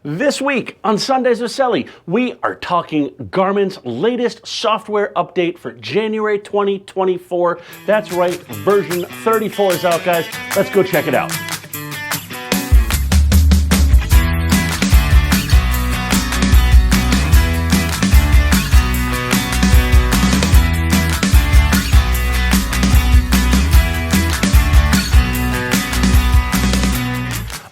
This week on Sundays with Selly, we are talking Garmin's latest software update for January 2024. That's right, version 34 is out, guys. Let's go check it out.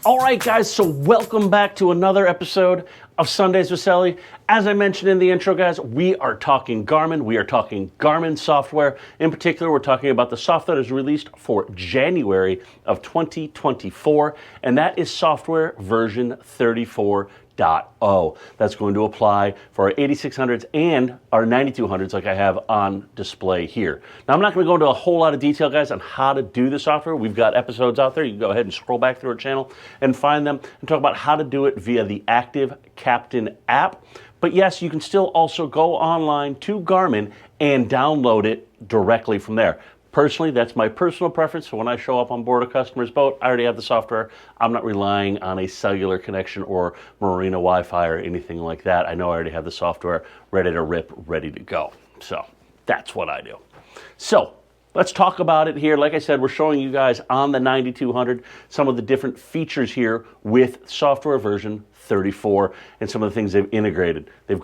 All right, guys, so welcome back to another episode of Sundays with Selly. As I mentioned in the intro, guys, we are talking Garmin. We are talking Garmin Software. In particular, we're talking about the software that is released for January of 2024, and that is software version 34.0. That's going to apply for our 8600s and our 9200s like I have on display here. Now, I'm not going to go into a whole lot of detail, guys, on how to do the software. We've got episodes out there. You can go ahead and scroll back through our channel and find them and talk about how to do it via the Active Captain app. But yes, you can still also go online to Garmin and download it directly from there. Personally, that's my personal preference. So when I show up on board a customer's boat, I already have the software. I'm not relying on a cellular connection or Marina Wi-Fi or anything like that. I know I already have the software ready to rip, ready to go. So that's what I do. So let's talk about it here. Like I said, we're showing you guys on the 9200 some of the different features here with software version 34 and some of the things they've integrated. They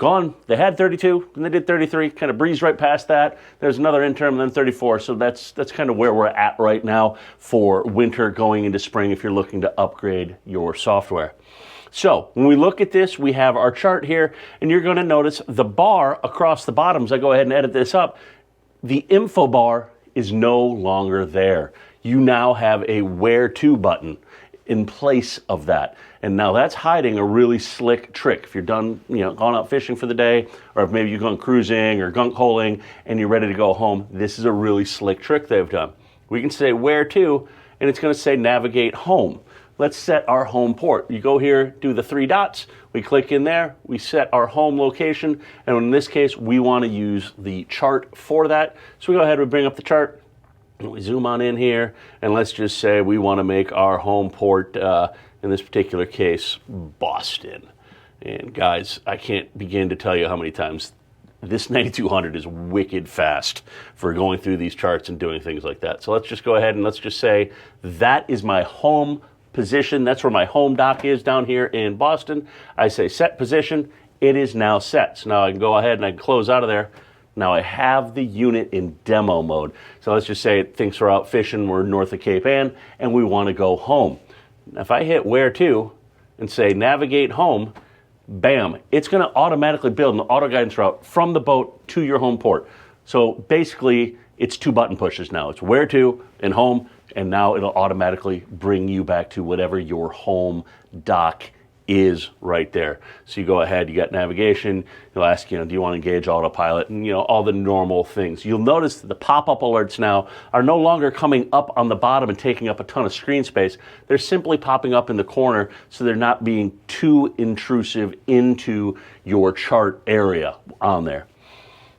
had 32, and they did 33, kind of breezed right past that. There's another interim, and then 34, so that's kind of where we're at right now for winter going into spring if you're looking to upgrade your software. So when we look at this, we have our chart here, and you're going to notice the bar across the bottom. As I go ahead and edit this up, the info bar is no longer there. You now have a where to button in place of that. And now that's hiding a really slick trick. If you're done, gone out fishing for the day, or if maybe you've gone cruising or gunk holing and you're ready to go home, this is a really slick trick they've done. We can say where to, and it's gonna say navigate home. Let's set our home port. You go here, do the three dots, we click in there, we set our home location, and in this case, we wanna use the chart for that. So we go ahead and bring up the chart, and we zoom on in here, and let's just say we wanna make our home port, in this particular case, Boston. And guys, I can't begin to tell you how many times this 9200 is wicked fast for going through these charts and doing things like that. So let's just go ahead and let's just say that is my home position. That's where my home dock is down here in Boston. I say set position. It is now set. So now I can go ahead and I can close out of there. Now I have the unit in demo mode. So let's just say it thinks we're out fishing, we're north of Cape Ann, and we want to go home. If I hit where to and say navigate home, bam, it's going to automatically build an auto guidance route from the boat to your home port. So basically, it's two button pushes now. It's where to and home, and now it'll automatically bring you back to whatever your home dock is right there. So you go ahead, you got navigation, it'll ask, do you want to engage autopilot, and all the normal things. You'll notice that the pop-up alerts now are no longer coming up on the bottom and taking up a ton of screen space. They're simply popping up in the corner, so they're not being too intrusive into your chart area on there.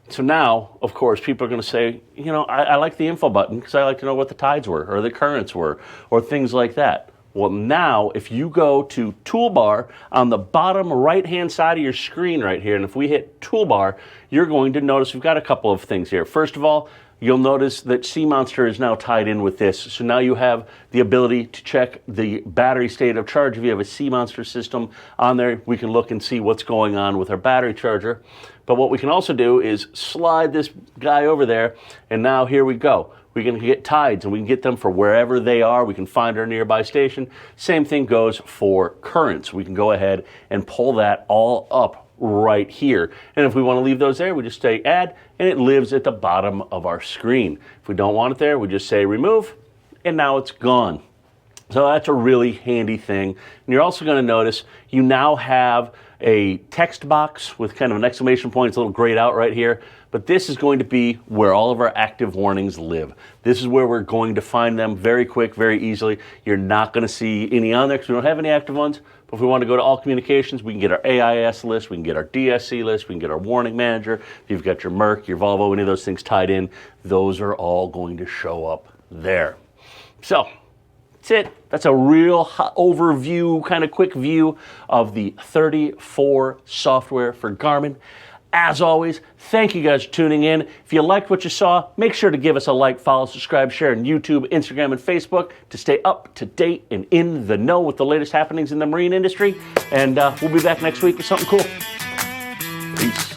So now, of course, people are going to say, I like the info button because I like to know what the tides were or the currents were or things like that. Well, now, if you go to Toolbar on the bottom right-hand side of your screen right here, and if we hit Toolbar, you're going to notice we've got a couple of things here. First of all, you'll notice that Sea Monster is now tied in with this. So now you have the ability to check the battery state of charge. If you have a Sea Monster system on there, we can look and see what's going on with our battery charger. But what we can also do is slide this guy over there, and now here we go. We can get tides, and we can get them for wherever they are. We can find our nearby station. Same thing goes for currents. We can go ahead and pull that all up right here. And if we want to leave those there, we just say add, and it lives at the bottom of our screen. If we don't want it there, we just say remove, and now it's gone. So that's a really handy thing. And you're also going to notice you now have a text box with kind of an exclamation point. It's a little grayed out right here. But this is going to be where all of our active warnings live. This is where we're going to find them very quick, very easily. You're not going to see any on there because we don't have any active ones. But if we want to go to all communications, we can get our AIS list, we can get our DSC list, we can get our warning manager. If you've got your Merc, your Volvo, any of those things tied in, those are all going to show up there. So That's it. That's a real overview, kind of quick view of the 34 software for Garmin. As always, thank you guys for tuning in. If you liked what you saw, make sure to give us a like, follow, subscribe, share on YouTube, Instagram, and Facebook to stay up to date and in the know with the latest happenings in the marine industry. And we'll be back next week with something cool. Peace.